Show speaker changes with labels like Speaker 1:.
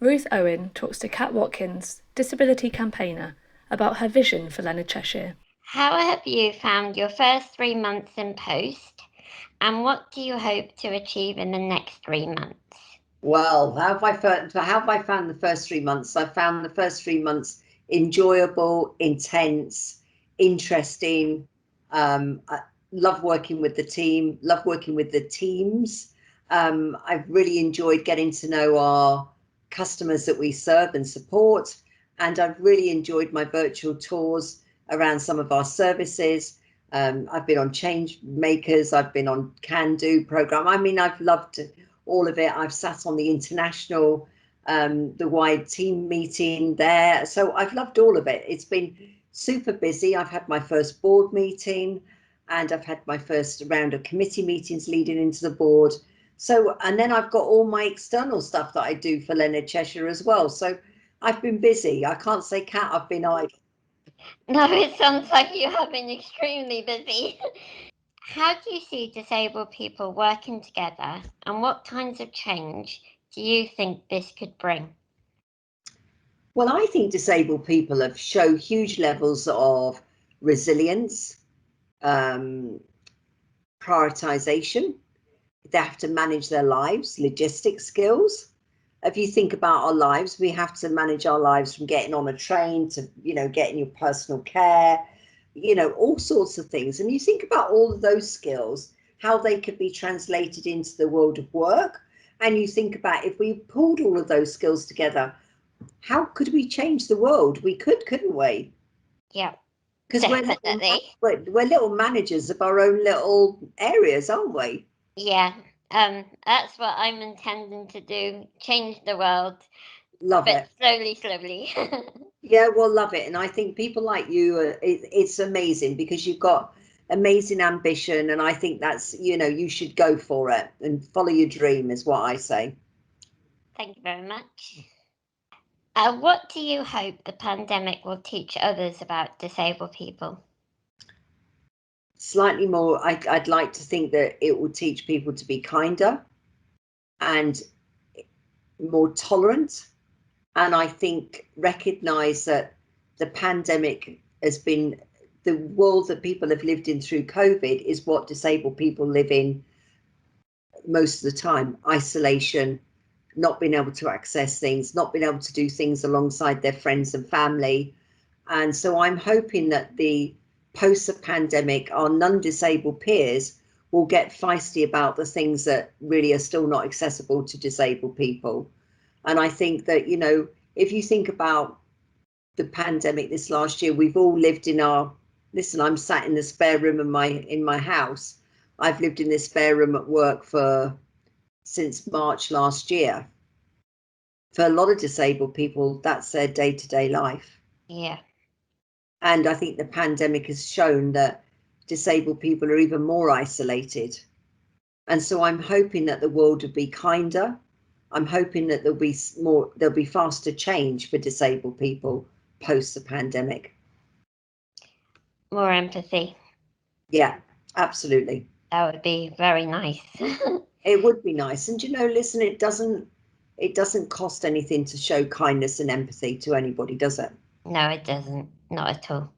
Speaker 1: Ruth Owen talks to Kat Watkins, disability campaigner, about her vision for Leonard, Cheshire.
Speaker 2: How have you found your first 3 months in post, and what do you hope to achieve in the next 3 months?
Speaker 3: Well, how have I found the first 3 months? I found the first 3 months enjoyable, intense, interesting. I love working with the team, love working with the teams. I've really enjoyed getting to know our customers that we serve and support. And I've really enjoyed my virtual tours around some of our services. I've been on Change Makers, I've been on Can Do program. I mean, I've loved all of it. I've sat on the international, the wide team meeting there. So I've loved all of it. It's been super busy. I've had my first board meeting and I've had my first round of committee meetings leading into the board. So, and then I've got all my external stuff that I do for Leonard Cheshire as well. So I've been busy. I can't say, Kat, I've been idle.
Speaker 2: No, it sounds like you have been extremely busy. How do you see disabled people working together, and what kinds of change do you think this could bring?
Speaker 3: Well, I think disabled people have shown huge levels of resilience, prioritization. They have to manage their lives, logistic skills. If you think about our lives, we have to manage our lives from getting on a train to, getting your personal care, all sorts of things. And you think about all of those skills, how they could be translated into the world of work. And you think about if we pulled all of those skills together, how could we change the world? We could, couldn't we?
Speaker 2: Yeah,
Speaker 3: Because
Speaker 2: definitely.
Speaker 3: we're little managers of our own little areas, aren't we?
Speaker 2: Yeah, that's what I'm intending to do, change the world,
Speaker 3: Love
Speaker 2: but
Speaker 3: it.
Speaker 2: slowly.
Speaker 3: Yeah, well, love it. And I think people like you, it's amazing because you've got amazing ambition. And I think that's, you should go for it and follow your dream, is what I say.
Speaker 2: Thank you very much. What do you hope the pandemic will teach others about disabled people?
Speaker 3: Slightly more, I'd like to think that it will teach people to be kinder and more tolerant. And I think recognize that the pandemic has been the world that people have lived in through COVID is what disabled people live in most of the time. Isolation, not being able to access things, not being able to do things alongside their friends and family. And so I'm hoping that the post-pandemic, our non-disabled peers will get feisty about the things that really are still not accessible to disabled people. And I think that, if you think about the pandemic this last year, we've all lived in listen, I'm sat in the spare room in my house. I've lived in this spare room at work since March last year. For a lot of disabled people, that's their day-to-day life.
Speaker 2: Yeah.
Speaker 3: And I think the pandemic has shown that disabled people are even more isolated. And so I'm hoping that the world will be kinder. I'm hoping that there'll be faster change for disabled people post the pandemic.
Speaker 2: More empathy.
Speaker 3: Yeah, absolutely.
Speaker 2: That would be very nice.
Speaker 3: It would be nice. And listen, it doesn't cost anything to show kindness and empathy to anybody, does it?
Speaker 2: No, it doesn't. Not at all.